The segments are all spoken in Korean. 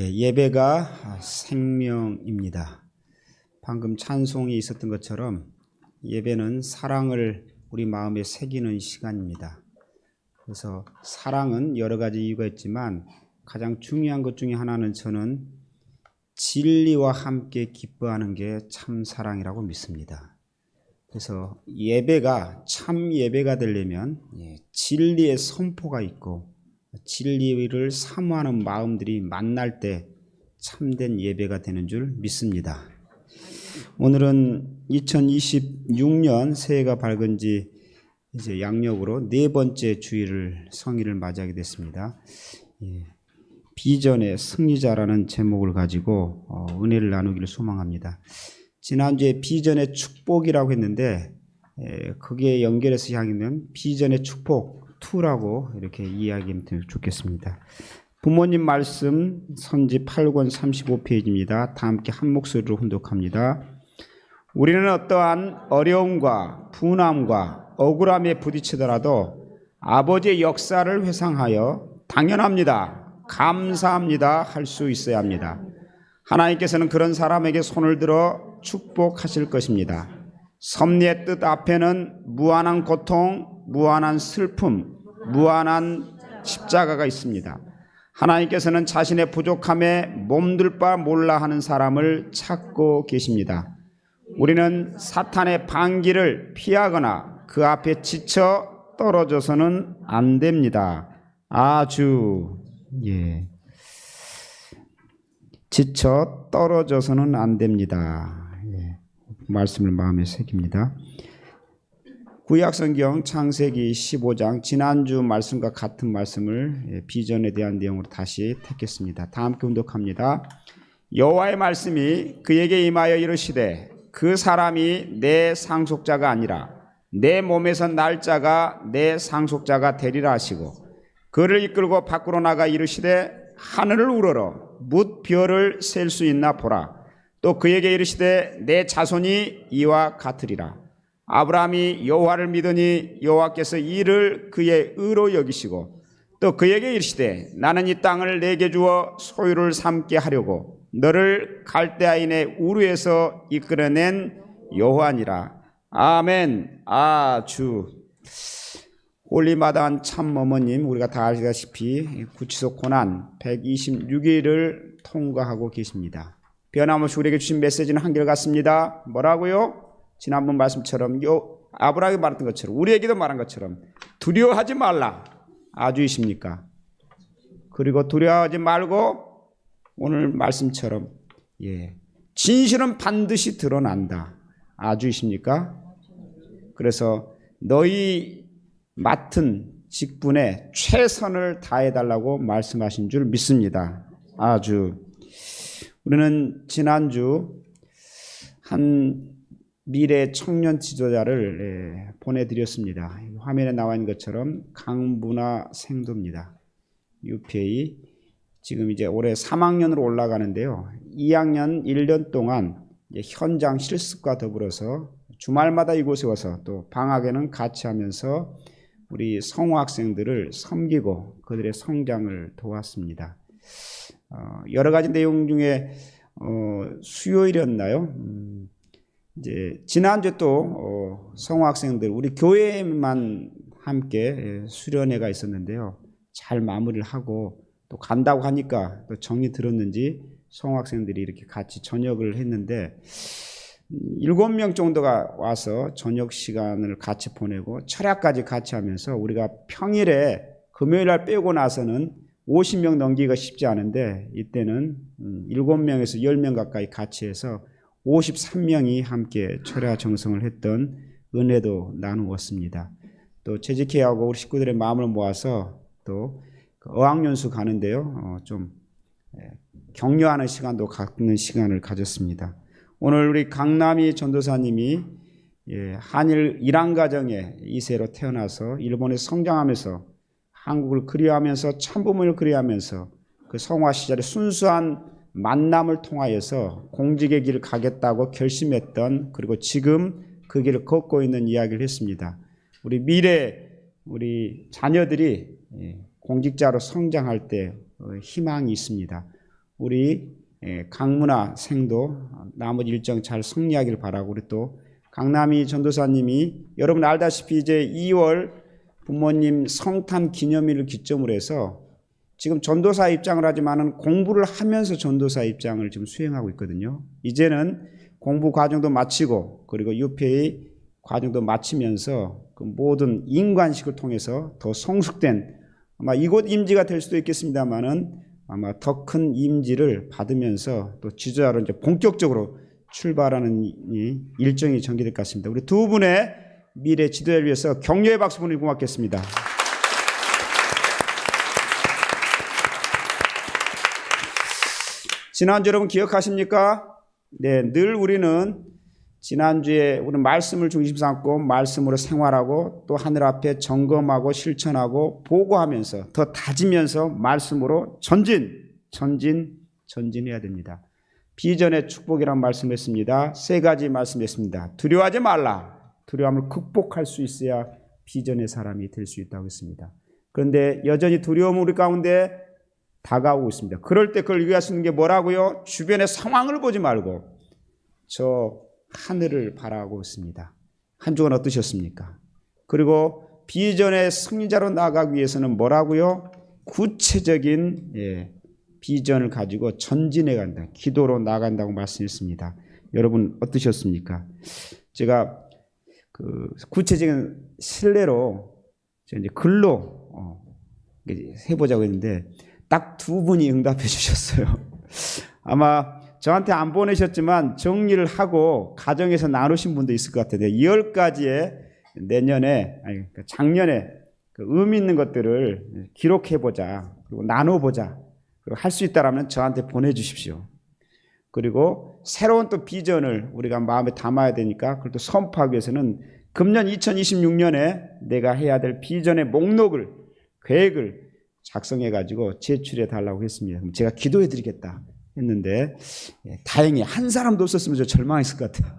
예배가 생명입니다. 방금 찬송이 있었던 것처럼 예배는 사랑을 우리 마음에 새기는 시간입니다. 그래서 사랑은 여러 가지 이유가 있지만 가장 중요한 것 중에 하나는 저는 진리와 함께 기뻐하는 게 참 사랑이라고 믿습니다. 그래서 예배가 참 예배가 되려면 진리의 선포가 있고 진리를 사모하는 마음들이 만날 때 참된 예배가 되는 줄 믿습니다. 오늘은 2026년 새해가 밝은 지 이제 양력으로 네 번째 주일을 성일을 맞이하게 됐습니다. 비전의 승리자라는 제목을 가지고 은혜를 나누기를 소망합니다. 지난주에 비전의 축복이라고 했는데 그게 연결해서 향하면 비전의 축복 2라고 이렇게 이야기하면 좋겠습니다. 부모님 말씀 선지 8권 35페이지입니다. 다 함께 한 목소리로 훈독합니다. 우리는 어떠한 어려움과 분함과 억울함에 부딪히더라도 아버지의 역사를 회상하여 당연합니다, 감사합니다 할 수 있어야 합니다. 하나님께서는 그런 사람에게 손을 들어 축복하실 것입니다. 섭리의 뜻 앞에는 무한한 고통, 무한한 슬픔, 무한한 십자가가 있습니다. 하나님께서는 자신의 부족함에 몸둘 바 몰라 하는 사람을 찾고 계십니다. 우리는 사탄의 반기를 피하거나 그 앞에 지쳐 떨어져서는 안 됩니다. 지쳐 떨어져서는 안 됩니다. 말씀을 마음에 새깁니다. 구약성경 창세기 15장 지난주 말씀과 같은 말씀을 비전에 대한 내용으로 다시 택했습니다. 다 함께 훈독합니다. 여호와의 말씀이 그에게 임하여 이르시되 그 사람이 내 상속자가 아니라 내 몸에서 날 자가 내 상속자가 되리라 하시고 그를 이끌고 밖으로 나가 이르시되 하늘을 우러러 뭇 별을 셀 수 있나 보라. 또 그에게 이르시되 내 자손이 이와 같으리라. 아브라함이 여호와를 믿으니 여호와께서 이를 그의 의로 여기시고 또 그에게 이르시되 나는 이 땅을 내게 주어 소유를 삼게 하려고 너를 갈대아인의 우르에서 이끌어낸 여호와니라. 아멘. 홀리마다한 참 어머님, 우리가 다 알다시피 구치소 고난 126일을 통과하고 계십니다. 변함없이 우리에게 주신 메시지는 한결같습니다. 뭐라고요? 지난번 말씀처럼 아브라함이 말했던 것처럼 우리에게도 말한 것처럼 두려워하지 말라. 아주이십니까? 그리고 두려워하지 말고 오늘 말씀처럼 진실은 반드시 드러난다. 아주이십니까? 그래서 너희 맡은 직분에 최선을 다해달라고 말씀하신 줄 믿습니다. 우리는 지난주 한 미래 청년 지도자를 보내드렸습니다. 화면에 나와 있는 것처럼 강문화 생도입니다. UPA 지금 이제 올해 3학년으로 올라가는데요. 2학년 1년 동안 현장 실습과 더불어서 주말마다 이곳에 와서 또 방학에는 같이 하면서 우리 성우 학생들을 섬기고 그들의 성장을 도왔습니다. 여러 가지 내용 중에 수요일이었나요? 이제 지난주 또 성우 학생들 우리 교회만 함께 수련회가 있었는데요. 잘 마무리를 하고 또 간다고 하니까 또 정이 들었는지 성우 학생들이 이렇게 같이 저녁을 했는데 7명 정도가 와서 저녁 시간을 같이 보내고 철야까지 같이 하면서 우리가 평일에 금요일날 빼고 나서는 50명 넘기기가 쉽지 않은데 이때는 7명에서 10명 가까이 같이 해서 53명이 함께 철야 정성을 했던 은혜도 나누었습니다. 또 재직회하고 우리 식구들의 마음을 모아서 또 어학연수 가는데요. 좀 격려하는 시간도 갖는 시간을 가졌습니다. 오늘 우리 강남희 전도사님이 한일 일환가정의 2세로 태어나서 일본에 성장하면서 한국을 그리워하면서 참부모를 그리워하면서 그 성화 시절에 순수한 만남을 통하여서 공직의 길을 가겠다고 결심했던 그리고 지금 그 길을 걷고 있는 이야기를 했습니다. 우리 미래 우리 자녀들이 공직자로 성장할 때 희망이 있습니다. 우리 강문아 생도 나머지 일정 잘 승리하길 바라고, 우리 또 강남희 전도사님이 여러분 알다시피 이제 2월 부모님 성탄 기념일을 기점으로 해서 지금 전도사 입장을 하지만은 공부를 하면서 전도사 입장을 지금 수행하고 있거든요. 이제는 공부 과정도 마치고 그리고 유페이 과정도 마치면서 그 모든 인관식을 통해서 더 성숙된, 아마 이곳 임지가 될 수도 있겠습니다만은 아마 더 큰 임지를 받으면서 또 지도자로 이제 본격적으로 출발하는 이 일정이 전개될 것 같습니다. 우리 두 분의 미래 지도자를 위해서 격려의 박수 보내고 고맙겠습니다. 지난주 여러분 기억하십니까? 네, 늘 우리는 지난주에 우리는 말씀을 중심 삼고 말씀으로 생활하고 또 하늘 앞에 점검하고 실천하고 보고하면서 더 다지면서 말씀으로 전진해야 됩니다. 비전의 축복이라는 말씀했습니다. 세 가지 말씀했습니다. 두려워하지 말라. 두려움을 극복할 수 있어야 비전의 사람이 될 수 있다고 했습니다. 그런데 여전히 두려움은 우리 가운데 다가오고 있습니다. 그럴 때 그걸 이해할 수 있는 게 뭐라고요? 주변의 상황을 보지 말고 저 하늘을 바라고 있습니다. 한 주간 어떠셨습니까? 그리고 비전의 승리자로 나아가기 위해서는 뭐라고요? 구체적인 비전을 가지고 전진해 간다. 기도로 나아간다고 말씀했습니다. 여러분 어떠셨습니까? 제가 그 구체적인 신뢰로 이제 글로 해보자고 했는데 딱 두 분이 응답해 주셨어요. 아마 저한테 안 보내셨지만 정리를 하고 가정에서 나누신 분도 있을 것 같은데 10가지의 내년에 작년에 그 의미 있는 것들을 기록해보자, 그리고 나눠보자, 그리고 할 수 있다라면 저한테 보내주십시오. 그리고 새로운 또 비전을 우리가 마음에 담아야 되니까 그걸 또 선포하기 위해서는 금년 2026년에 내가 해야 될 비전의 목록을, 계획을 작성해가지고 제출해 달라고 했습니다. 그럼 제가 기도해 드리겠다 했는데 다행히 한 사람도 없었으면 저 절망했을 것 같아요.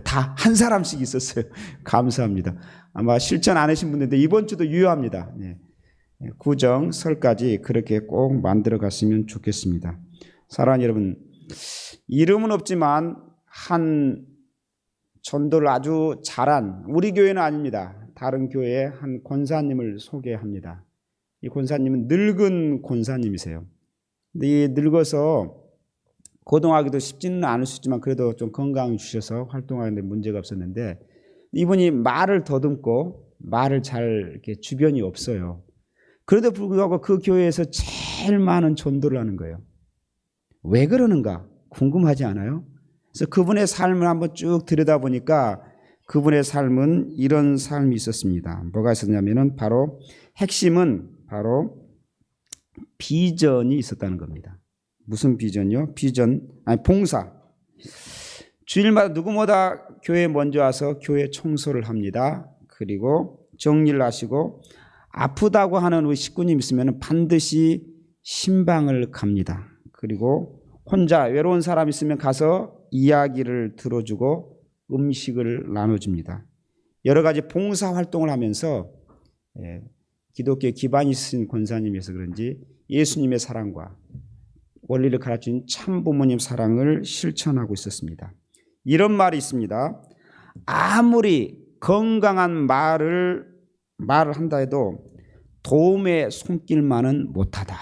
다 한 사람씩 있었어요. 감사합니다. 아마 실천 안 하신 분들인데 이번 주도 유효합니다. 구정, 설까지 그렇게 꼭 만들어 갔으면 좋겠습니다. 사랑하는 여러분, 이름은 없지만 한 전도를 아주 잘한, 우리 교회는 아닙니다. 다른 교회의 한 권사님을 소개합니다. 이 권사님은 늙은 권사님이세요. 근데 이 늙어서 거동하기도 쉽지는 않을 수 있지만 그래도 좀 건강을 주셔서 활동하는데 문제가 없었는데 이분이 말을 더듬고 말을 잘 이렇게 주변이 없어요. 그래도 불구하고 그 교회에서 제일 많은 전도를 하는 거예요. 왜 그러는가 궁금하지 않아요? 그래서 그분의 삶을 한번 쭉 들여다보니까 그분의 삶은 이런 삶이 있었습니다. 뭐가 있었냐면은 바로 핵심은 바로 비전이 있었다는 겁니다. 무슨 비전이요? 봉사. 주일마다 누구보다 교회에 먼저 와서 교회 청소를 합니다. 그리고 정리를 하시고 아프다고 하는 우리 식구님 있으면 반드시 신방을 갑니다. 그리고 혼자 외로운 사람 있으면 가서 이야기를 들어주고 음식을 나눠줍니다. 여러 가지 봉사 활동을 하면서 기독교에 기반이 있으신 권사님이어서 그런지 예수님의 사랑과 원리를 가르친 참 부모님 사랑을 실천하고 있었습니다. 이런 말이 있습니다. 아무리 건강한 말을 한다 해도 도움의 손길만은 못하다.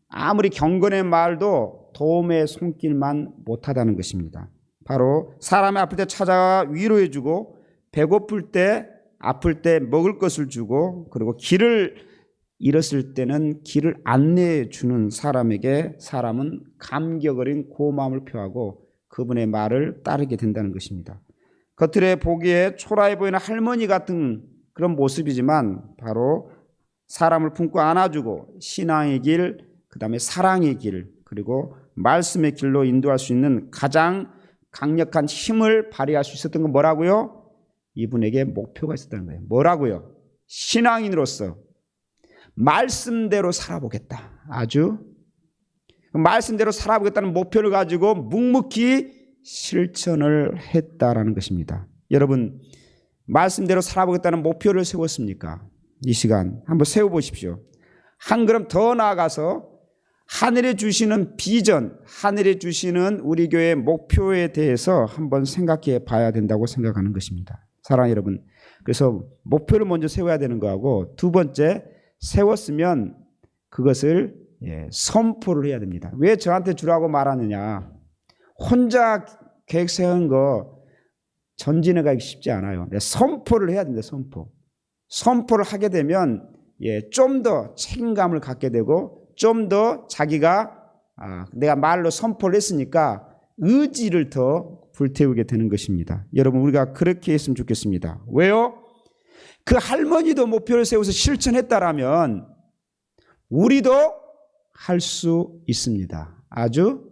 아무리 경건의 말도 도움의 손길만 못하다는 것입니다. 바로 사람의 아플 때 찾아와 위로해주고 배고플 때 아플 때 먹을 것을 주고 그리고 길을 잃었을 때는 길을 안내해 주는 사람에게 사람은 감격 어린 고마움을 표하고 그분의 말을 따르게 된다는 것입니다. 겉으로 보기에 초라해 보이는 할머니 같은 그런 모습이지만 바로 사람을 품고 안아주고 신앙의 길, 그 다음에 사랑의 길, 그리고 말씀의 길로 인도할 수 있는 가장 강력한 힘을 발휘할 수 있었던 건 뭐라고요? 이분에게 목표가 있었다는 거예요. 뭐라고요? 신앙인으로서 말씀대로 살아보겠다. 말씀대로 살아보겠다는 목표를 가지고 묵묵히 실천을 했다라는 것입니다. 여러분, 말씀대로 살아보겠다는 목표를 세웠습니까? 이 시간 한번 세워보십시오. 한 걸음 더 나아가서 하늘에 주시는 비전, 하늘에 주시는 우리 교회의 목표에 대해서 한번 생각해 봐야 된다고 생각하는 것입니다. 사랑하는 여러분, 그래서 목표를 먼저 세워야 되는 거하고, 두 번째, 세웠으면 그것을 선포를 해야 됩니다. 왜 저한테 주라고 말하느냐? 혼자 계획 세운 거 전진해 가기 쉽지 않아요. 선포를 해야 됩니다. 선포를 하게 되면 좀 더 책임감을 갖게 되고, 좀 더 자기가 내가 말로 선포를 했으니까 의지를 더 불태우게 되는 것입니다. 여러분, 우리가 그렇게 했으면 좋겠습니다. 왜요? 그 할머니도 목표를 세워서 실천했다라면 우리도 할 수 있습니다. 아주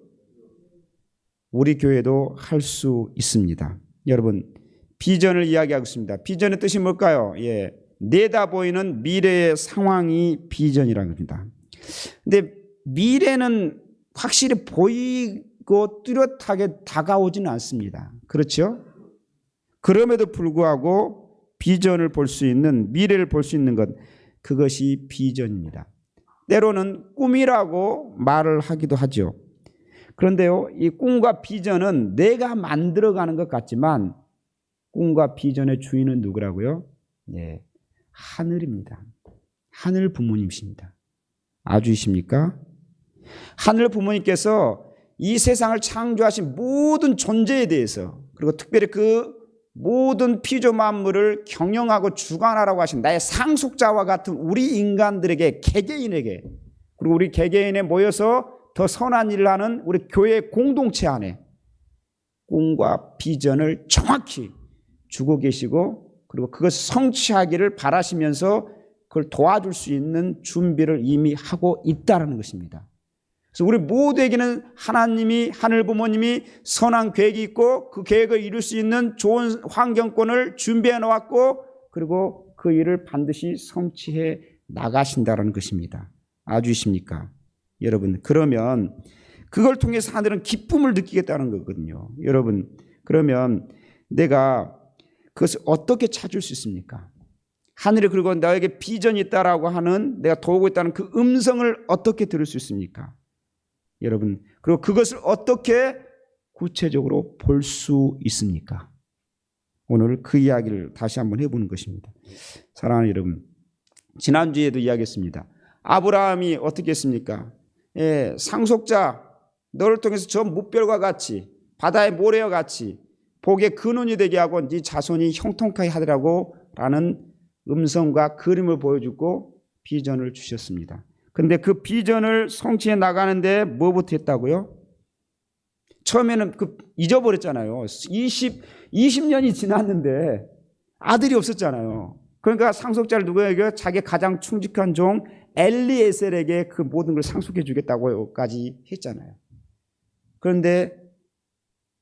우리 교회도 할 수 있습니다. 여러분, 비전을 이야기하고 있습니다. 비전의 뜻이 뭘까요? 내다보이는 미래의 상황이 비전이라는 겁니다. 근데 미래는 확실히 보이고 뚜렷하게 다가오지는 않습니다. 그렇죠? 그럼에도 불구하고 비전을 볼 수 있는, 미래를 볼 수 있는 것, 그것이 비전입니다. 때로는 꿈이라고 말을 하기도 하죠. 그런데요, 이 꿈과 비전은 내가 만들어가는 것 같지만 꿈과 비전의 주인은 누구라고요? 하늘입니다. 하늘 부모님이십니다. 아주이십니까? 하늘 부모님께서 이 세상을 창조하신 모든 존재에 대해서, 그리고 특별히 그 모든 피조 만물을 경영하고 주관하라고 하신 나의 상속자와 같은 우리 인간들에게, 개개인에게, 그리고 우리 개개인에 모여서 더 선한 일을 하는 우리 교회 공동체 안에 꿈과 비전을 정확히 주고 계시고, 그리고 그것을 성취하기를 바라시면서 그걸 도와줄 수 있는 준비를 이미 하고 있다는 것입니다. 그래서 우리 모두에게는 하나님이, 하늘 부모님이 선한 계획이 있고 그 계획을 이룰 수 있는 좋은 환경권을 준비해 놓았고, 그리고 그 일을 반드시 성취해 나가신다는 것입니다. 아주이십니까? 여러분, 그러면 그걸 통해서 하늘은 기쁨을 느끼겠다는 거거든요. 여러분, 그러면 내가 그것을 어떻게 찾을 수 있습니까? 하늘이 그리고 나에게 비전이 있다라고 하는, 내가 도우고 있다는 그 음성을 어떻게 들을 수 있습니까? 여러분, 그리고 그것을 어떻게 구체적으로 볼 수 있습니까? 오늘 그 이야기를 다시 한번 해보는 것입니다. 사랑하는 여러분, 지난주에도 이야기했습니다. 아브라함이 어떻게 했습니까? 상속자, 너를 통해서 저 무별과 같이, 바다의 모래와 같이 복의 근원이 되게 하고 네 자손이 형통하게 하더라고 라는 음성과 그림을 보여주고 비전을 주셨습니다. 그런데 그 비전을 성취해 나가는데 뭐부터 했다고요? 처음에는 잊어버렸잖아요. 20년이 지났는데 아들이 없었잖아요. 그러니까 상속자를 누구에게? 자기 가장 충직한 종 엘리에셀에게 그 모든 걸 상속해 주겠다고까지 했잖아요. 그런데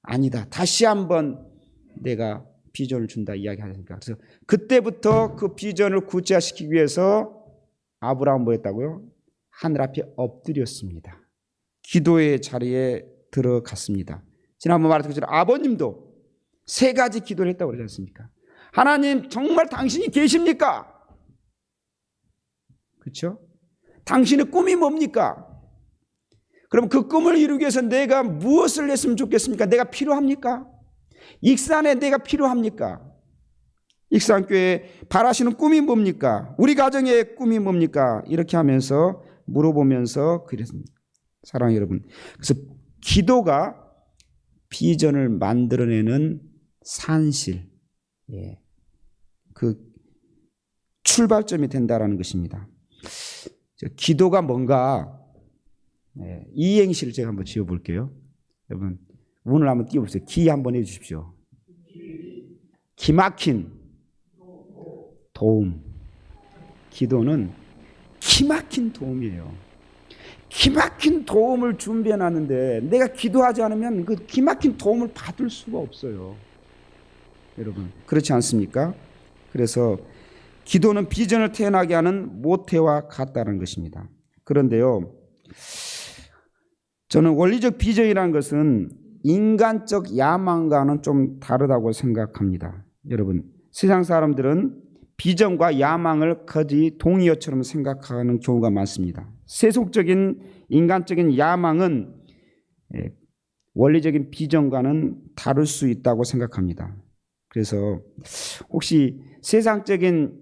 아니다, 다시 한번 내가 비전을 준다 이야기하니까, 그래서 그때부터 그 비전을 구체화시키기 위해서 아브라함은 뭐 했다고요? 하늘 앞에 엎드렸습니다. 기도의 자리에 들어갔습니다. 지난번 말했던 것처럼 아버님도 세 가지 기도를 했다고 그러지 않습니까? 하나님, 정말 당신이 계십니까? 그렇죠? 당신의 꿈이 뭡니까? 그럼 그 꿈을 이루기 위해서 내가 무엇을 했으면 좋겠습니까? 내가 필요합니까? 익산에 내가 필요합니까? 익산교회 바라시는 꿈이 뭡니까? 우리 가정의 꿈이 뭡니까? 이렇게 하면서 물어보면서 그랬습니다. 사랑하는 여러분, 그래서 기도가 비전을 만들어내는 산실, 그 출발점이 된다라는 것입니다. 기도가 뭔가, 이행시를 제가 한번 지어볼게요. 여러분, 운을 한번 띄워보세요. 기 한번 해주십시오. 기막힌 도움. 기도는 기막힌 도움이에요. 기막힌 도움을 준비해놨는데 내가 기도하지 않으면 그 기막힌 도움을 받을 수가 없어요. 여러분, 그렇지 않습니까? 그래서 기도는 비전을 태어나게 하는 모태와 같다는 것입니다. 그런데요, 저는 원리적 비전이라는 것은 인간적 야망과는 좀 다르다고 생각합니다. 여러분, 세상 사람들은 비전과 야망을 거의 동의어처럼 생각하는 경우가 많습니다. 세속적인 인간적인 야망은 원리적인 비전과는 다를 수 있다고 생각합니다. 그래서 혹시 세상적인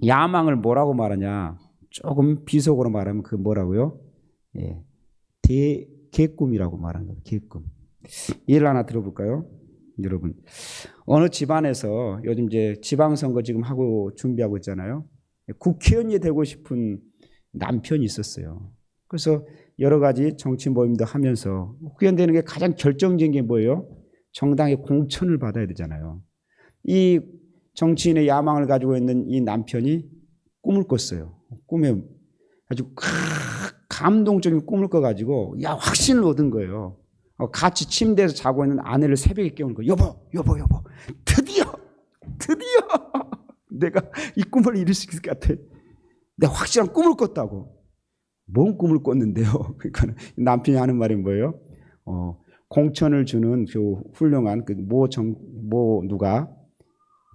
야망을 뭐라고 말하냐? 조금 비속어로 말하면 그 뭐라고요? 개꿈이라고 말하는 거예요. 개꿈. 예를 하나 들어볼까요? 여러분, 어느 집안에서 요즘 이제 지방선거 지금 하고 준비하고 있잖아요. 국회의원이 되고 싶은 남편이 있었어요. 그래서 여러 가지 정치 모임도 하면서 국회의원 되는 게 가장 결정적인 게 뭐예요? 정당의 공천을 받아야 되잖아요. 이 정치인의 야망을 가지고 있는 이 남편이 꿈을 꿨어요. 꿈에 아주 감동적인 꿈을 꿔가지고 확신을 얻은 거예요. 같이 침대에서 자고 있는 아내를 새벽에 깨우는 거예요. 여보, 드디어 내가 이 꿈을 이룰 수 있을 것 같아. 내가 확실한 꿈을 꿨다고. 뭔 꿈을 꿨는데요? 그러니까 남편이 하는 말이 뭐예요? 공천을 주는 그 훌륭한 누가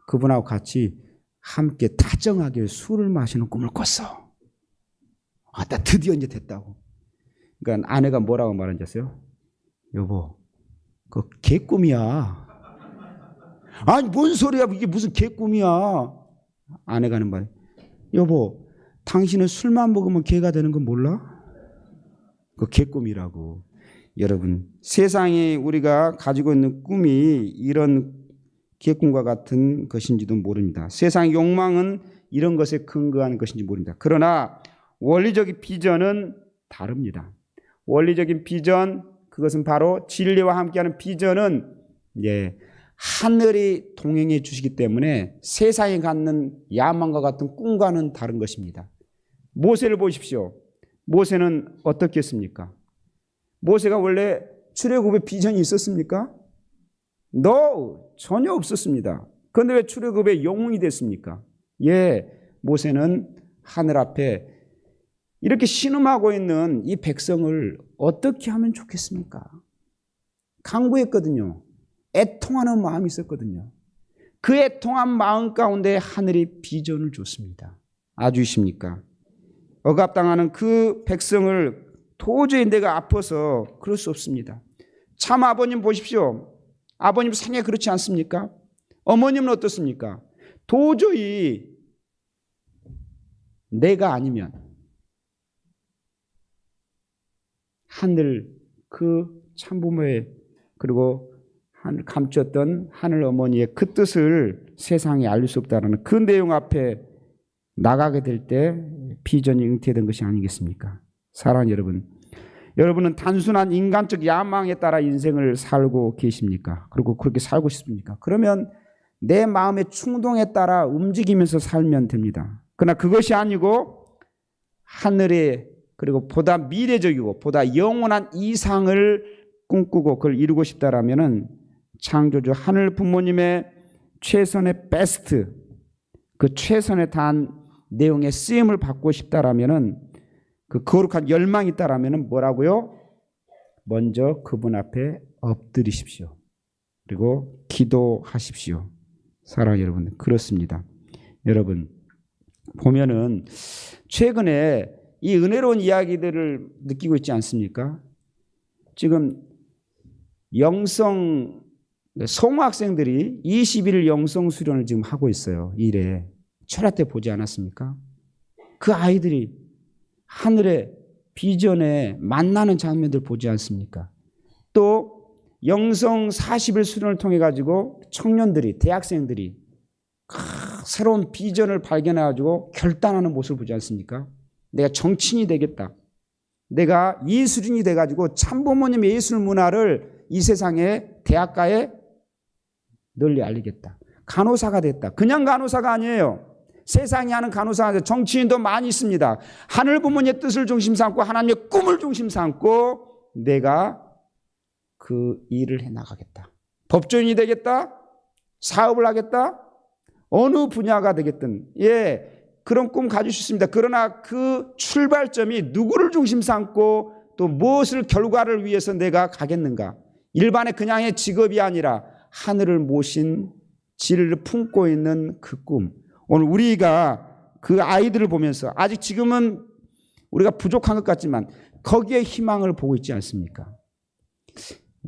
그분하고 같이 함께 다정하게 술을 마시는 꿈을 꿨어. 나 드디어 이제 됐다고. 그러니까 아내가 뭐라고 말한지 아세요? 여보, 그 개꿈이야. 아니 뭔 소리야? 이게 무슨 개꿈이야? 아내가 하는 말이, 여보, 당신은 술만 먹으면 개가 되는 건 몰라? 그 개꿈이라고. 여러분, 세상에 우리가 가지고 있는 꿈이 이런 개꿈과 같은 것인지도 모릅니다. 세상의 욕망은 이런 것에 근거하는 것인지 모릅니다. 그러나 원리적인 비전은 다릅니다. 원리적인 비전, 그것은 바로 진리와 함께하는 비전은 하늘이 동행해 주시기 때문에 세상에 갖는 야망과 같은 꿈과는 다른 것입니다. 모세를 보십시오. 모세는 어떻게 했습니까? 모세가 원래 출애굽의 비전이 있었습니까? 전혀 없었습니다. 그런데 왜 출애굽의 영웅이 됐습니까? 모세는 하늘 앞에 이렇게 신음하고 있는 이 백성을 어떻게 하면 좋겠습니까? 간구했거든요. 애통하는 마음이 있었거든요. 그 애통한 마음 가운데 하늘이 비전을 줬습니다. 아주이십니까? 억압당하는 그 백성을 도저히 내가 아파서 그럴 수 없습니다. 참 아버님 보십시오. 아버님 생애 그렇지 않습니까? 어머님은 어떻습니까? 도저히 내가 아니면 하늘 그 참부모의 그리고 감췄던 하늘 어머니의 그 뜻을 세상에 알릴 수 없다는 그 내용 앞에 나가게 될 때 비전이 잉태된 것이 아니겠습니까? 사랑하는 여러분, 여러분은 단순한 인간적 야망에 따라 인생을 살고 계십니까? 그리고 그렇게 살고 싶습니까? 그러면 내 마음의 충동에 따라 움직이면서 살면 됩니다. 그러나 그것이 아니고 하늘의 그리고 보다 미래적이고 보다 영원한 이상을 꿈꾸고 그걸 이루고 싶다라면은 창조주 하늘 부모님의 최선의 베스트, 그 최선에 다한 내용의 쓰임을 받고 싶다라면은 그 거룩한 열망이 있다라면은 뭐라고요? 먼저 그분 앞에 엎드리십시오. 그리고 기도하십시오. 사랑하는 여러분, 그렇습니다. 여러분 보면은 최근에 이 은혜로운 이야기들을 느끼고 있지 않습니까? 지금 성학생들이 21일 영성 수련을 지금 하고 있어요. 일에 철야 때 보지 않았습니까? 그 아이들이 하늘의 비전에 만나는 장면들 보지 않습니까? 또 영성 40일 수련을 통해 가지고 청년들이, 대학생들이 새로운 비전을 발견해 가지고 결단하는 모습을 보지 않습니까? 내가 정치인이 되겠다. 내가 예술인이 돼 가지고 참부모님의 예술 문화를 이 세상에 대학가에 널리 알리겠다. 간호사가 됐다. 그냥 간호사가 아니에요. 세상이 하는 간호사가 아니라 정치인도 많이 있습니다. 하늘 부모님의 뜻을 중심 삼고 하나님의 꿈을 중심 삼고 내가 그 일을 해나가겠다. 법조인이 되겠다. 사업을 하겠다. 어느 분야가 되겠든 그런 꿈 가질 수 있습니다. 그러나 그 출발점이 누구를 중심 삼고 또 무엇을 결과를 위해서 내가 가겠는가. 일반의 그냥의 직업이 아니라 하늘을 모신 진리를 품고 있는 그 꿈. 오늘 우리가 그 아이들을 보면서 아직 지금은 우리가 부족한 것 같지만 거기에 희망을 보고 있지 않습니까?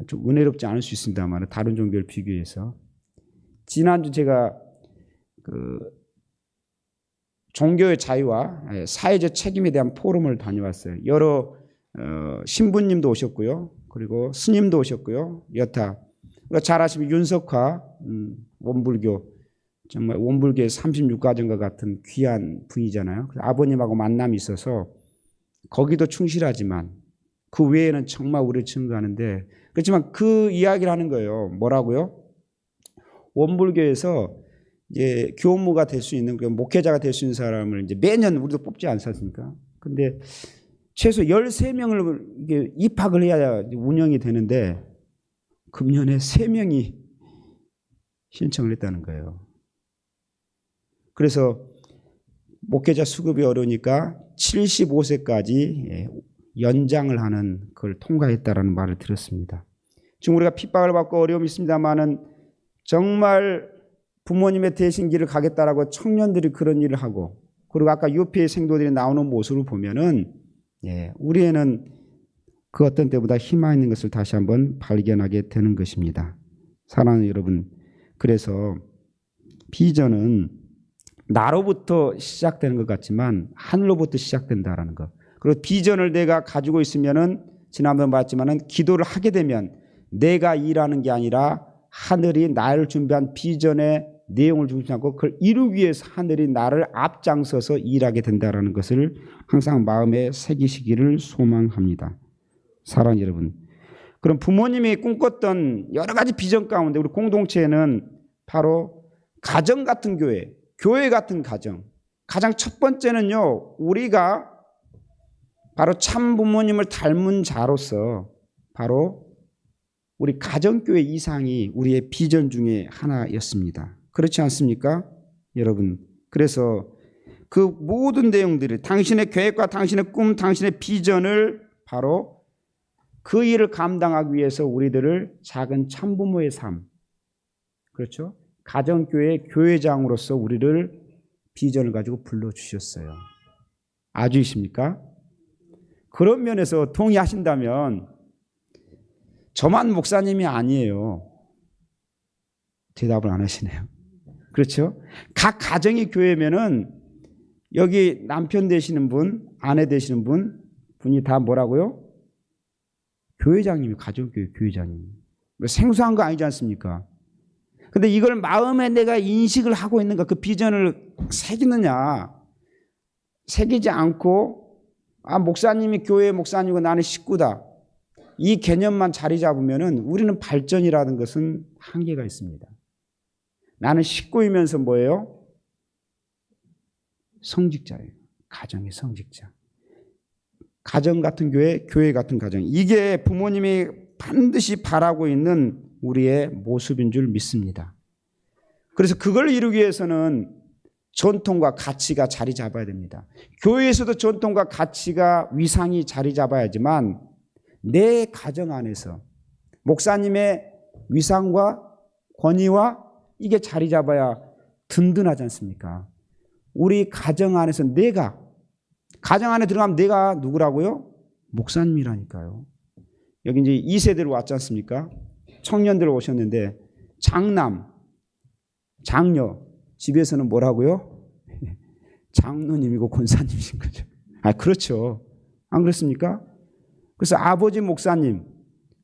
좀 은혜롭지 않을 수 있습니다만 다른 종교를 비교해서 지난주 제가 종교의 자유와 사회적 책임에 대한 포럼을 다녀왔어요. 여러 신부님도 오셨고요. 그리고 스님도 오셨고요. 여타 잘 아시면 윤석화 원불교 정말 원불교의 36가정과 같은 귀한 분이잖아요. 아버님하고 만남이 있어서 거기도 충실하지만 그 외에는 정말 우리를 증거하는데 그렇지만 그 이야기를 하는 거예요. 뭐라고요? 원불교에서 이제 교무가 될 수 있는 목회자가 될 수 있는 사람을 이제 매년 우리도 뽑지 않습니까? 근데 최소 13명을 이게 입학을 해야 운영이 되는데 금년에 3명이 신청을 했다는 거예요. 그래서 목회자 수급이 어려우니까 75세까지 연장을 하는 그걸 통과했다라는 말을 들었습니다. 지금 우리가 핍박을 받고 어려움이 있습니다만은 정말 부모님의 대신 길을 가겠다라고 청년들이 그런 일을 하고 그리고 아까 유피의 생도들이 나오는 모습을 보면은 우리에는 그 어떤 때보다 희망 있는 것을 다시 한번 발견하게 되는 것입니다. 사랑하는 여러분, 그래서 비전은 나로부터 시작되는 것 같지만 하늘로부터 시작된다라는 것. 그리고 비전을 내가 가지고 있으면은 지난번 봤지만은 기도를 하게 되면 내가 일하는 게 아니라 하늘이 나를 준비한 비전의 내용을 중심하고 그걸 이루기 위해서 하늘이 나를 앞장서서 일하게 된다라는 것을 항상 마음에 새기시기를 소망합니다. 사랑하는 여러분, 그럼 부모님이 꿈꿨던 여러 가지 비전 가운데 우리 공동체에는 바로 가정 같은 교회, 교회 같은 가정. 가장 첫 번째는요, 우리가 바로 참 부모님을 닮은 자로서 바로 우리 가정교회 이상이 우리의 비전 중에 하나였습니다. 그렇지 않습니까? 여러분, 그래서 그 모든 내용들이 당신의 계획과 당신의 꿈, 당신의 비전을 바로 그 일을 감당하기 위해서 우리들을 작은 참부모의 삶, 그렇죠? 가정교회 교회장으로서 우리를 비전을 가지고 불러주셨어요. 아주이십니까? 그런 면에서 동의하신다면 저만 목사님이 아니에요. 대답을 안 하시네요. 그렇죠? 각 가정이 교회면은 여기 남편 되시는 분, 아내 되시는 분이 다 뭐라고요? 교회장님이, 가정교회 교회장님. 생소한 거 아니지 않습니까? 근데 이걸 마음에 내가 인식을 하고 있는가, 그 비전을 새기느냐, 새기지 않고 목사님이 교회 목사님이고 나는 식구다. 이 개념만 자리 잡으면은 우리는 발전이라는 것은 한계가 있습니다. 나는 식구이면서 뭐예요? 성직자예요. 가정의 성직자. 가정 같은 교회, 교회 같은 가정. 이게 부모님이 반드시 바라고 있는 우리의 모습인 줄 믿습니다. 그래서 그걸 이루기 위해서는 전통과 가치가 자리 잡아야 됩니다. 교회에서도 전통과 가치가 위상이 자리 잡아야지만 내 가정 안에서 목사님의 위상과 권위와 이게 자리 잡아야 든든하지 않습니까? 우리 가정 안에서 내가, 가정 안에 들어가면 내가 누구라고요? 목사님이라니까요. 여기 이제 2세대로 왔지 않습니까? 청년들 오셨는데 장남, 장녀, 집에서는 뭐라고요? 장로님이고 권사님이신 거죠. 그렇죠. 안 그렇습니까? 그래서 아버지 목사님,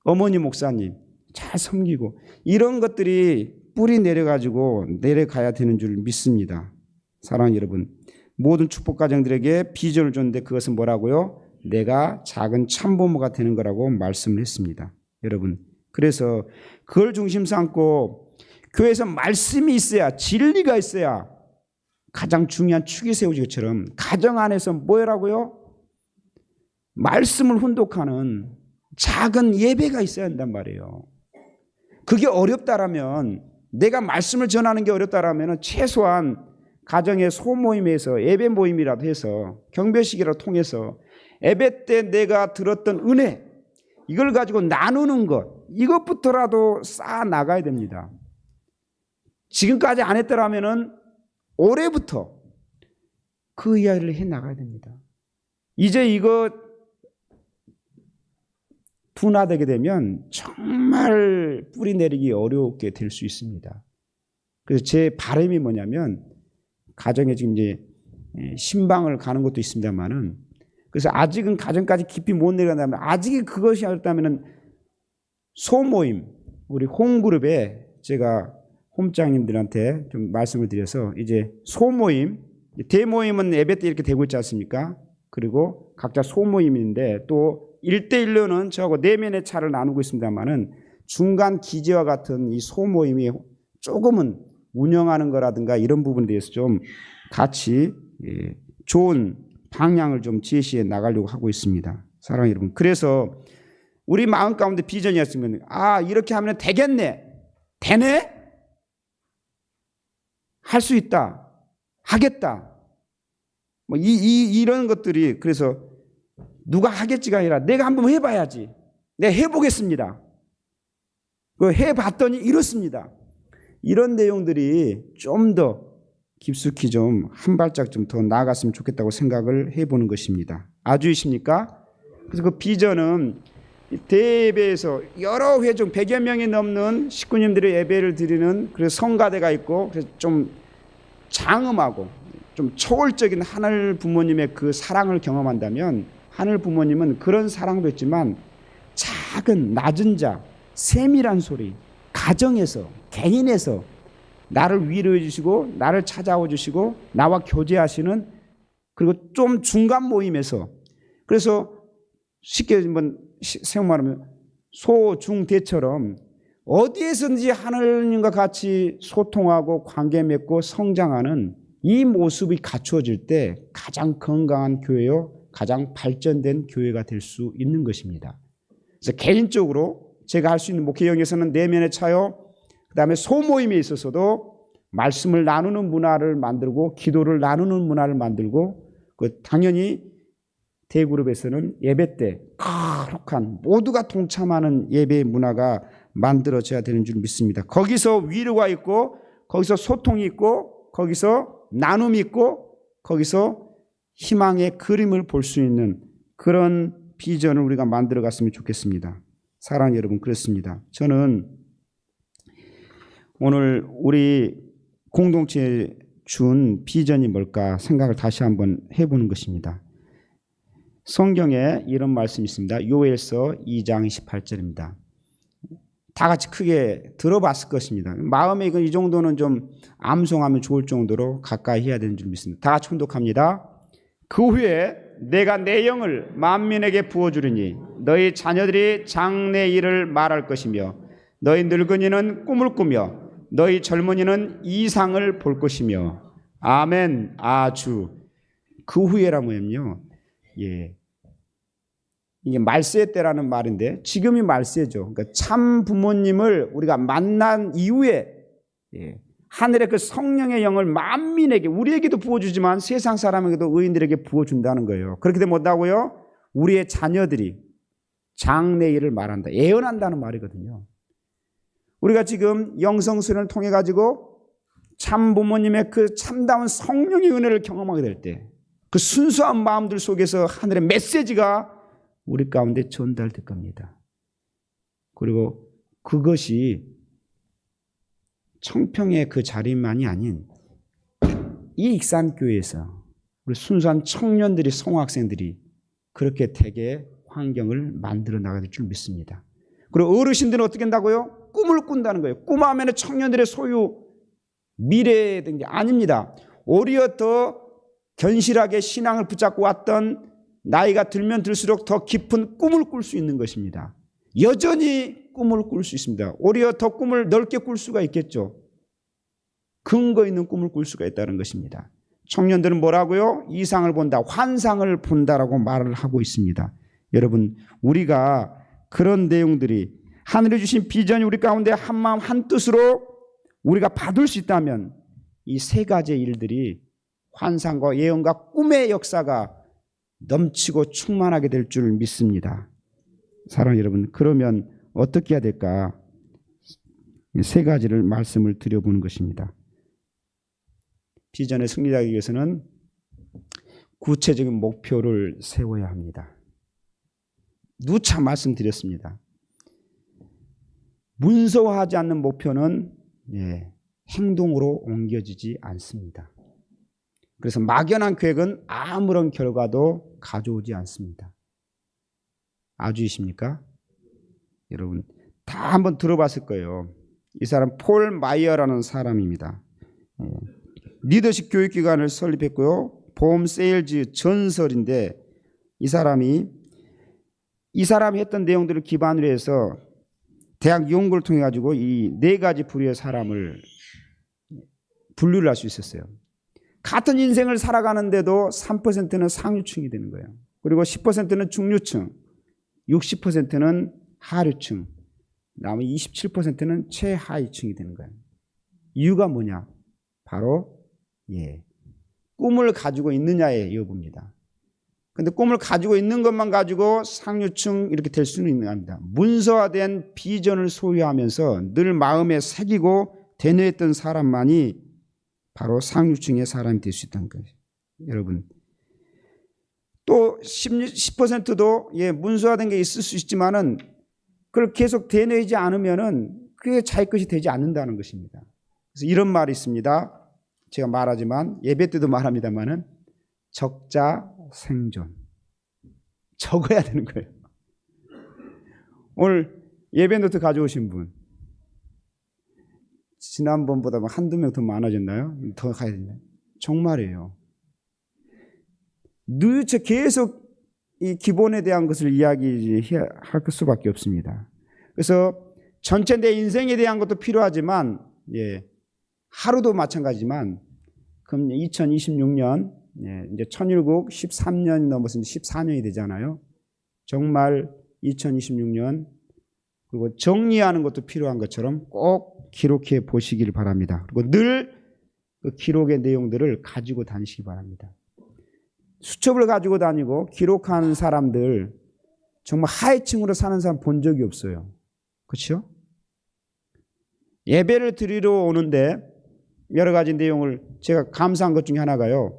어머니 목사님 잘 섬기고 이런 것들이 뿌리 내려가지고 내려가야 되는 줄 믿습니다. 사랑하는 여러분, 모든 축복 가정들에게 비전을 줬는데 그것은 뭐라고요? 내가 작은 참부모가 되는 거라고 말씀을 했습니다. 여러분, 그래서 그걸 중심 삼고 교회에서 말씀이 있어야, 진리가 있어야 가장 중요한 축이 세워지는 것처럼 가정 안에서 뭐라고요? 말씀을 훈독하는 작은 예배가 있어야 한단 말이에요. 그게 어렵다라면, 내가 말씀을 전하는 게 어렵다라면 최소한 가정의 소모임에서 예배 모임이라도 해서 경배식이라도 통해서 예배 때 내가 들었던 은혜, 이걸 가지고 나누는 것, 이것부터라도 쌓아 나가야 됩니다. 지금까지 안 했더라면은 올해부터 그 이야기를 해 나가야 됩니다. 이제 이거 둔화되게 되면 정말 뿌리 내리기 어렵게 될 수 있습니다. 그래서 제 바람이 뭐냐면 가정에 지금 이제 신방을 가는 것도 있습니다만은 그래서 아직은 가정까지 깊이 못 내려간다면 아직 그것이 어렵다면은 소모임 우리 홈그룹에 제가 홈장님들한테 좀 말씀을 드려서 이제 소모임 대모임은 예배 때 이렇게 되고 있지 않습니까? 그리고 각자 소모임인데 또 1대1로는 저하고 내면의 차를 나누고 있습니다만은 중간 기지와 같은 이 소모임이 조금은 운영하는 거라든가 이런 부분에 대해서 좀 같이 좋은 방향을 좀 제시해 나가려고 하고 있습니다. 사랑하는 여러분. 그래서 우리 마음 가운데 비전이었으면 이렇게 하면 되겠네. 되네? 할 수 있다. 하겠다. 뭐 이런 것들이 그래서 누가 하겠지가 아니라 내가 한번 해봐야지. 내가 해보겠습니다. 해봤더니 이렇습니다. 이런 내용들이 좀 더 깊숙이 좀 한 발짝 좀 더 나아갔으면 좋겠다고 생각을 해보는 것입니다. 아주이십니까? 그래서 그 비전은 대예배에서 여러 회 중 100여 명이 넘는 식구님들의 예배를 드리는 그래서 성가대가 있고 그래서 좀 장엄하고 좀 초월적인 하늘 부모님의 그 사랑을 경험한다면 하늘 부모님은 그런 사랑도 있지만 작은 낮은 자, 세밀한 소리, 가정에서 개인에서 나를 위로해 주시고 나를 찾아와 주시고 나와 교제하시는 그리고 좀 중간 모임에서 그래서 쉽게 한번 생각하면 소중대처럼 어디에서든지 하나님과 같이 소통하고 관계 맺고 성장하는 이 모습이 갖추어질 때 가장 건강한 교회요 가장 발전된 교회가 될 수 있는 것입니다. 그래서 개인적으로 제가 할 수 있는 목회 영역에서는 내면의 차요 그 다음에 소모임에 있어서도 말씀을 나누는 문화를 만들고 기도를 나누는 문화를 만들고 당연히 대그룹에서는 예배 때 거룩한 모두가 동참하는 예배 문화가 만들어져야 되는 줄 믿습니다. 거기서 위로가 있고 거기서 소통이 있고 거기서 나눔이 있고 거기서 희망의 그림을 볼 수 있는 그런 비전을 우리가 만들어 갔으면 좋겠습니다. 사랑하는 여러분 그렇습니다. 저는 오늘 우리 공동체에 준 비전이 뭘까 생각을 다시 한번 해보는 것입니다. 성경에 이런 말씀이 있습니다. 요엘서 2장 28절입니다. 다 같이 크게 들어봤을 것입니다. 마음에 이 정도는 좀 암송하면 좋을 정도로 가까이 해야 되는 줄 믿습니다. 다 같이 혼독합니다. 그 후에 내가 내 영을 만민에게 부어주리니 너희 자녀들이 장래 일을 말할 것이며 너희 늙은이는 꿈을 꾸며 너희 젊은이는 이상을 볼 것이며 아멘 아주 그 후에라면요 이게 말세 때라는 말인데 지금이 말세죠. 그러니까 참 부모님을 우리가 만난 이후에 하늘의 그 성령의 영을 만민에게 우리에게도 부어주지만 세상 사람에게도 의인들에게 부어준다는 거예요. 그렇게 되면 뭐다고요? 우리의 자녀들이 장래일을 말한다. 예언한다는 말이거든요. 우리가 지금 영성수련을 통해 가지고 참 부모님의 그 참다운 성령의 은혜를 경험하게 될 때 그 순수한 마음들 속에서 하늘의 메시지가 우리 가운데 전달될 겁니다. 그리고 그것이 청평의 그 자리만이 아닌 이 익산교회에서 우리 순수한 청년들이 성학생들이 그렇게 되게 환경을 만들어 나가야 될 줄 믿습니다. 그리고 어르신들은 어떻게 한다고요? 꿈을 꾼다는 거예요. 꿈하면 청년들의 소유 미래에 된 게 아닙니다. 오히려 더 견실하게 신앙을 붙잡고 왔던 나이가 들면 들수록 더 깊은 꿈을 꿀 수 있는 것입니다. 여전히 꿈을 꿀 수 있습니다. 오히려 더 꿈을 넓게 꿀 수가 있겠죠. 근거 있는 꿈을 꿀 수가 있다는 것입니다. 청년들은 뭐라고요? 이상을 본다, 환상을 본다라고 말을 하고 있습니다. 여러분, 우리가 그런 내용들이 하늘에 주신 비전이 우리 가운데 한마음 한뜻으로 우리가 받을 수 있다면 이 세 가지의 일들이 환상과 예언과 꿈의 역사가 넘치고 충만하게 될 줄 믿습니다. 사랑하는 여러분, 그러면 어떻게 해야 될까? 세 가지를 말씀을 드려보는 것입니다. 비전에 승리하기 위해서는 구체적인 목표를 세워야 합니다. 누차 말씀드렸습니다. 문서화하지 않는 목표는 행동으로 옮겨지지 않습니다. 그래서 막연한 계획은 아무런 결과도 가져오지 않습니다. 아주이십니까? 여러분 다 한번 들어봤을 거예요. 이 사람 폴 마이어라는 사람입니다. 리더십 교육기관을 설립했고요. 보험 세일즈 전설인데 이 사람이 했던 내용들을 기반으로 해서 대학 연구를 통해 가지고 이 네 가지 부류의 사람을 분류를 할 수 있었어요. 같은 인생을 살아가는데도 3%는 상류층이 되는 거예요. 그리고 10%는 중류층, 60%는 하류층, 나머지 27%는 최하위층이 되는 거예요. 이유가 뭐냐? 바로 꿈을 가지고 있느냐의 여부입니다. 근데 꿈을 가지고 있는 것만 가지고 상류층 이렇게 될 수는 있는 겁니다. 문서화된 비전을 소유하면서 늘 마음에 새기고 대뇌했던 사람만이 바로 상류층의 사람이 될 수 있다는 거예요. 여러분 또 10%도 문서화된 게 있을 수 있지만은 그걸 계속 대뇌하지 않으면은 그게 자기 것이 되지 않는다는 것입니다. 그래서 이런 말이 있습니다. 제가 말하지만 예배 때도 말합니다만은 적자 생존. 적어야 되는 거예요. 오늘 예배 노트 가져오신 분 지난번보다 한두 명 더 많아졌나요? 더 가야 되나요? 정말이에요. 늘 계속 이 기본에 대한 것을 이야기할 수밖에 없습니다. 그래서 전체 내 인생에 대한 것도 필요하지만 하루도 마찬가지지만 그럼 2026년 이제 천일국 13년이 넘어서 14년이 되잖아요. 정말 2026년 그리고 정리하는 것도 필요한 것처럼 꼭 기록해 보시길 바랍니다. 그리고 늘 그 기록의 내용들을 가지고 다니시기 바랍니다. 수첩을 가지고 다니고 기록하는 사람들 정말 하위층으로 사는 사람 본 적이 없어요. 그렇죠? 예배를 드리러 오는데 여러 가지 내용을 제가 감사한 것 중에 하나가요.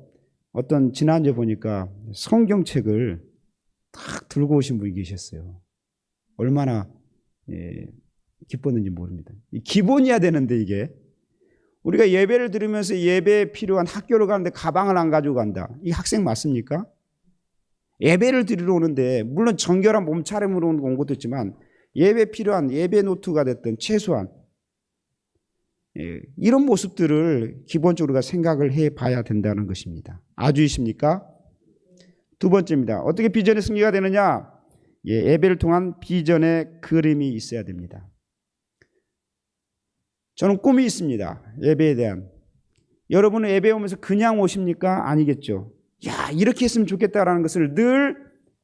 어떤 지난주에 보니까 성경책을 딱 들고 오신 분이 계셨어요. 얼마나 기뻤는지 모릅니다. 기본이어야 되는데 이게 우리가 예배를 드리면서 예배에 필요한 학교를 가는데 가방을 안 가지고 간다. 이 학생 맞습니까? 예배를 드리러 오는데 물론 정결한 몸차림으로 온 것도 있지만 예배에 필요한 예배 노트가 됐든 최소한 이런 모습들을 기본적으로 생각을 해봐야 된다는 것입니다. 아주이십니까? 두 번째입니다. 어떻게 비전의 승리가 되느냐? 예배를 통한 비전의 그림이 있어야 됩니다. 저는 꿈이 있습니다. 예배에 대한. 여러분은 예배 오면서 그냥 오십니까? 아니겠죠. 야, 이렇게 했으면 좋겠다라는 것을 늘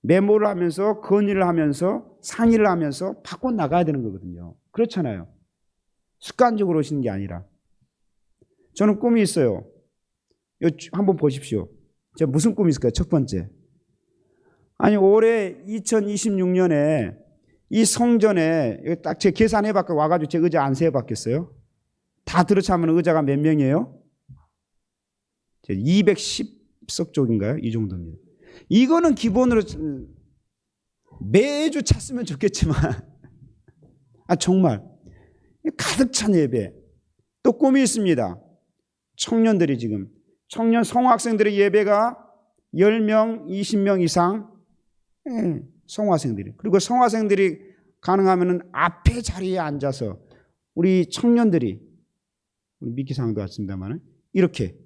메모를 하면서 건의를 하면서 상의를 하면서 바꿔 나가야 되는 거거든요. 그렇잖아요. 습관적으로 오시는 게 아니라. 저는 꿈이 있어요. 한번 보십시오. 제가 무슨 꿈이 있을까요? 첫 번째. 아니 올해 2026년에 이 성전에 딱 제 계산해 봤고 와가지고 제 의자 안 세어 봤겠어요? 다 들어차면 의자가 몇 명이에요? 210석 쪽인가요? 이 정도입니다. 이거는 기본으로 매주 찼으면 좋겠지만 정말 가득 찬 예배. 또 꿈이 있습니다. 청년들이 지금 청년 성학생들의 예배가 10명, 20명 이상 성화생들이. 그리고 성화생들이 가능하면 앞에 자리에 앉아서 우리 청년들이 우리 미키상도 왔습니다만 이렇게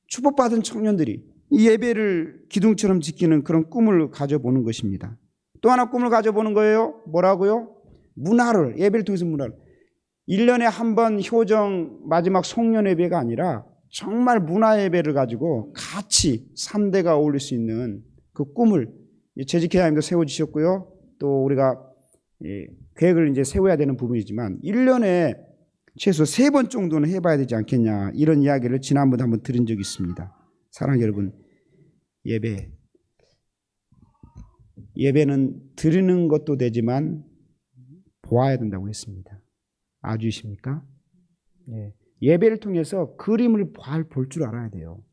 축복받은 청년들이 이 예배를 기둥처럼 지키는 그런 꿈을 가져보는 것입니다. 또 하나 꿈을 가져보는 거예요. 뭐라고요? 문화를, 예배를 통해서 문화를. 1년에 한 번 효정 마지막 송년 예배가 아니라 정말 문화 예배를 가지고 같이 3대가 어울릴 수 있는 그 꿈을 재직회장님도 세워주셨고요. 또 우리가 계획을 이제 세워야 되는 부분이지만 1년에 최소 3번 정도는 해봐야 되지 않겠냐 이런 이야기를 지난번에 한번 드린 적이 있습니다. 사랑하는 여러분, 예배는 드리는 것도 되지만 보아야 된다고 했습니다. 아주이십니까? 예배를 통해서 그림을 볼 줄 알아야 돼요.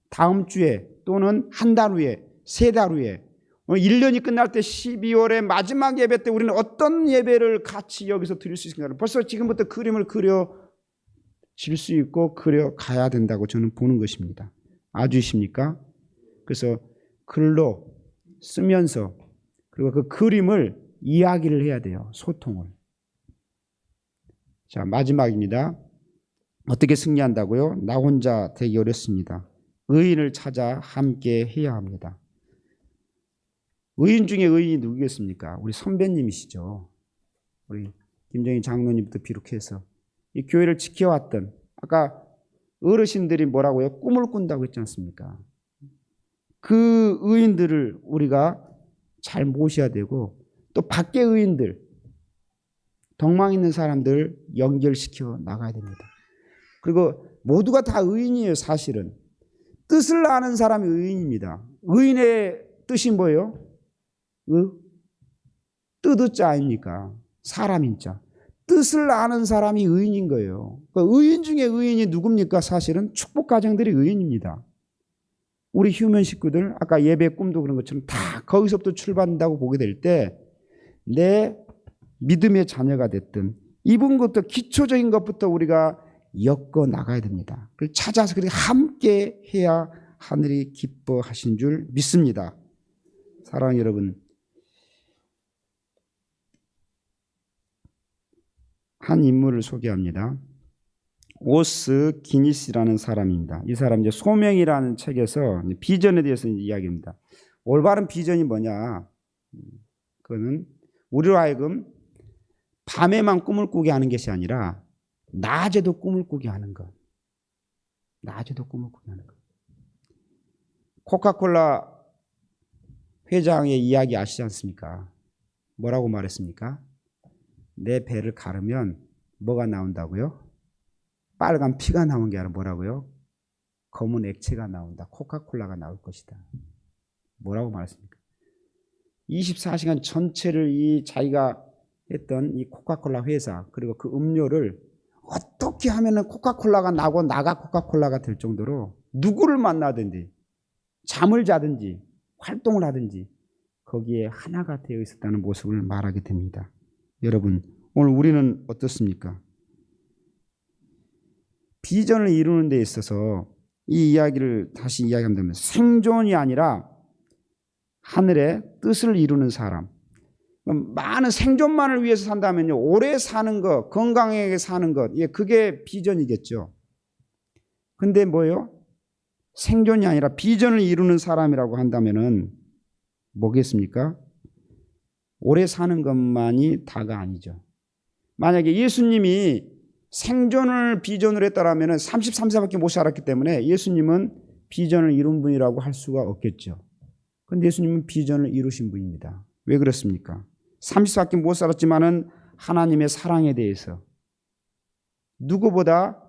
다음 주에 또는 한 달 후에, 세 달 후에, 1년이 끝날 때 12월의 마지막 예배 때 우리는 어떤 예배를 같이 여기서 드릴 수 있을까? 벌써 지금부터 그림을 그려질 수 있고 그려가야 된다고 저는 보는 것입니다. 아주이십니까? 그래서 글로 쓰면서 그리고 그 그림을 이야기를 해야 돼요. 소통을. 자, 마지막입니다. 어떻게 승리한다고요? 나 혼자 되기 어렵습니다. 의인을 찾아 함께 해야 합니다. 의인 중에 의인이 누구겠습니까? 우리 선배님이시죠. 우리 김정희 장로님부터 비롯해서 이 교회를 지켜왔던, 아까 어르신들이 뭐라고요? 꿈을 꾼다고 했지 않습니까? 그 의인들을 우리가 잘 모셔야 되고, 또 밖의 의인들, 덕망 있는 사람들 연결시켜 나가야 됩니다. 그리고 모두가 다 의인이에요. 사실은 뜻을 아는 사람이 의인입니다. 의인의 뜻이 뭐예요? 뜻자 아닙니까? 사람인자. 뜻을 아는 사람이 의인인 거예요. 그러니까 의인 중에 의인이 누굽니까? 사실은 축복가정들이 의인입니다. 우리 휴면 식구들, 아까 예배 꿈도 그런 것처럼 다 거기서부터 출발한다고 보게 될 때 내 믿음의 자녀가 됐든 이분 것부터 기초적인 것부터 우리가 엮어 나가야 됩니다. 그걸 찾아서 그렇게 함께 해야 하늘이 기뻐하신 줄 믿습니다. 사랑하는 여러분, 한 인물을 소개합니다. 오스 기니스라는 사람입니다. 이 사람 이제 소명이라는 책에서 비전에 대해서 이야기합니다. 올바른 비전이 뭐냐? 그거는 우리로 하여금 밤에만 꿈을 꾸게 하는 것이 아니라 낮에도 꿈을 꾸게 하는 것. 낮에도 꿈을 꾸게 하는 것. 코카콜라 회장의 이야기 아시지 않습니까? 뭐라고 말했습니까? 내 배를 가르면 뭐가 나온다고요? 빨간 피가 나온 게 아니라 뭐라고요? 검은 액체가 나온다. 코카콜라가 나올 것이다. 뭐라고 말했습니까? 24시간 전체를 이 자기가 했던 이 코카콜라 회사 그리고 그 음료를 어떻게 하면 코카콜라가 나고 나가 코카콜라가 될 정도로 누구를 만나든지 잠을 자든지 활동을 하든지 거기에 하나가 되어 있었다는 모습을 말하게 됩니다. 여러분, 오늘 우리는 어떻습니까? 비전을 이루는 데 있어서 이 이야기를 다시 이야기한다면 생존이 아니라 하늘의 뜻을 이루는 사람. 많은 생존만을 위해서 산다면요, 오래 사는 것, 건강하게 사는 것, 그게 비전이겠죠. 근데 뭐예요? 생존이 아니라 비전을 이루는 사람이라고 한다면은 뭐겠습니까? 오래 사는 것만이 다가 아니죠. 만약에 예수님이 생존을 비전으로 했다라면 33세밖에 못 살았기 때문에 예수님은 비전을 이룬 분이라고 할 수가 없겠죠. 그런데 예수님은 비전을 이루신 분입니다. 왜 그렇습니까? 30세밖에 못 살았지만은 하나님의 사랑에 대해서 누구보다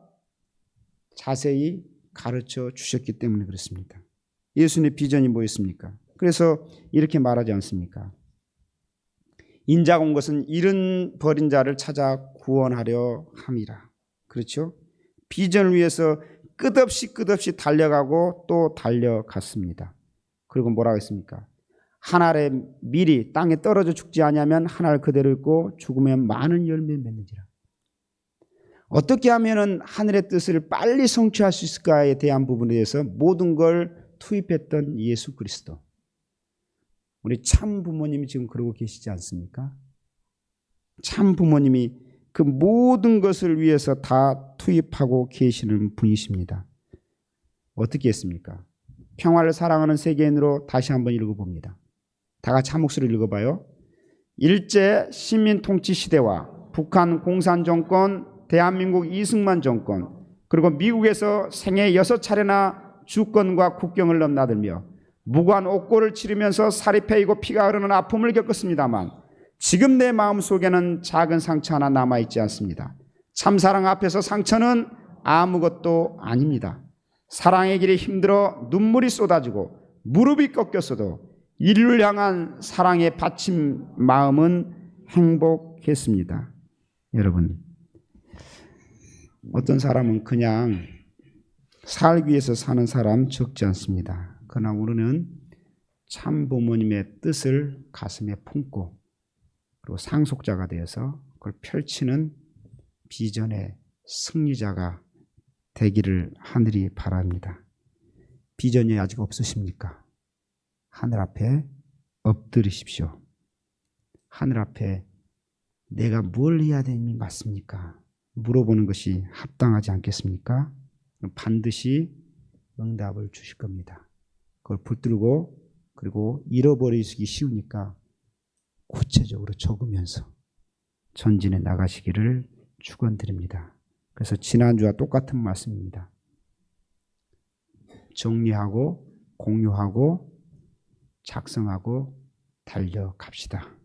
자세히 가르쳐 주셨기 때문에 그렇습니다. 예수님의 비전이 뭐였습니까? 그래서 이렇게 말하지 않습니까? 인자가 온 것은 잃어버린 자를 찾아 구원하려 함이라. 그렇죠? 비전을 위해서 끝없이 달려가고 또 달려갔습니다. 그리고 뭐라고 했습니까? 한 알의 밀이 땅에 떨어져 죽지 아니하면 한 알 그대로 있고 죽으면 많은 열매 맺는지라. 어떻게 하면 하늘의 뜻을 빨리 성취할 수 있을까에 대한 부분에 대해서 모든 걸 투입했던 예수 그리스도. 우리 참 부모님이 지금 그러고 계시지 않습니까? 참 부모님이 그 모든 것을 위해서 다 투입하고 계시는 분이십니다. 어떻게 했습니까? 평화를 사랑하는 세계인으로 다시 한번 읽어봅니다. 다 같이 한 목소리를 읽어봐요. 일제 식민 통치 시대와 북한 공산 정권, 대한민국 이승만 정권, 그리고 미국에서 생애 6차례나 주권과 국경을 넘나들며 무고한 옥고를 치르면서 살이 패이고 피가 흐르는 아픔을 겪었습니다만 지금 내 마음속에는 작은 상처 하나 남아있지 않습니다. 참사랑 앞에서 상처는 아무것도 아닙니다. 사랑의 길이 힘들어 눈물이 쏟아지고 무릎이 꺾였어도 인류를 향한 사랑의 바친 마음은 행복했습니다. 여러분, 어떤 사람은 그냥 살기 위해서 사는 사람 적지 않습니다. 그러나 우리는 참 부모님의 뜻을 가슴에 품고 그리고 상속자가 되어서 그걸 펼치는 비전의 승리자가 되기를 하늘이 바랍니다. 비전이 아직 없으십니까? 하늘 앞에 엎드리십시오. 하늘 앞에 내가 뭘 해야 되니 맞습니까? 물어보는 것이 합당하지 않겠습니까? 반드시 응답을 주실 겁니다. 그걸 붙들고 그리고 잃어버리기 쉬우니까 구체적으로 적으면서 전진해 나가시기를 축원드립니다. 그래서 지난주와 똑같은 말씀입니다. 정리하고 공유하고 작성하고 달려갑시다.